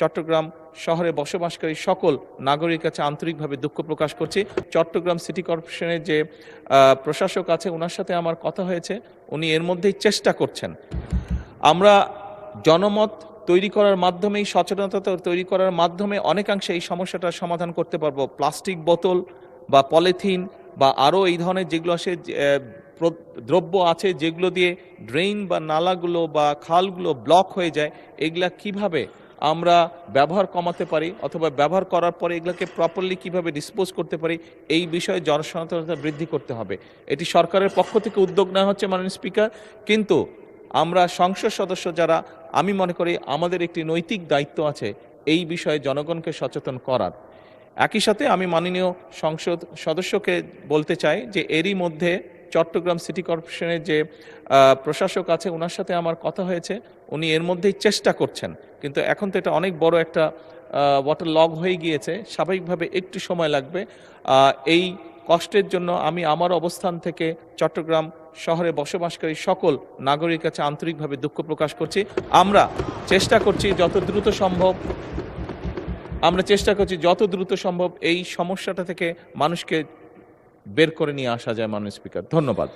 চট্টগ্রাম শহরে বসবাসকারী সকল নাগরিকের কাছে আন্তরিকভাবে দুঃখ প্রকাশ করছি। চট্টগ্রাম সিটি কর্পোরেশনের যে প্রশাসক আছে ওনার সাথে আমার কথা হয়েছে, উনি এর মধ্যেই চেষ্টা করছেন। আমরা জনমত তৈরি করার মাধ্যমেই, সচেতনতা তৈরি করার মাধ্যমে অনেকাংশে এই সমস্যাটার সমাধান করতে পারবো। প্লাস্টিক বোতল বা পলিথিন বা আরও এই ধরনের যেগুলো আসে দ্রব্য আছে যেগুলো দিয়ে ড্রেন বা নালাগুলো বা খালগুলো ব্লক হয়ে যায়, এগুলা কিভাবে আমরা ব্যবহার কমাতে পারি অথবা ব্যবহার করার পরে এগুলোকে প্রপারলি কিভাবে ডিসপোজ করতে পারি, এই বিষয়ে জনসচেতনতা বৃদ্ধি করতে হবে। এটি সরকারের পক্ষ থেকে উদ্যোগ নেওয়া হচ্ছে মাননীয় স্পিকার, কিন্তু আমরা সংসদ সদস্য যারা, আমি মনে করি আমাদের একটি নৈতিক দায়িত্ব আছে এই বিষয়ে জনগণকে সচেতন করার। একই সাথে আমি মাননীয় সংসদ সদস্যকে বলতে চাই যে এরই মধ্যে চট্টগ্রাম সিটি কর্পোরেশনের যে প্রশাসক আছে ওনার সাথে আমার কথা হয়েছে, উনি এর মধ্যেই চেষ্টা করছেন, কিন্তু এখন তো এটা অনেক বড় একটা ওয়াটার লগ হয়ে গিয়েছে, স্বাভাবিকভাবে একটু সময় লাগবে। এই কষ্টের জন্য আমি আমার অবস্থান থেকে চট্টগ্রাম শহরে বসবাসকারী সকল নাগরিকের কাছে আন্তরিকভাবে দুঃখ প্রকাশ করছি। আমরা চেষ্টা করছি যত দ্রুত সম্ভব এই সমস্যাটা থেকে মানুষকে বের করে নিয়ে আসা যায়। মাননীয় স্পিকার, ধন্যবাদ।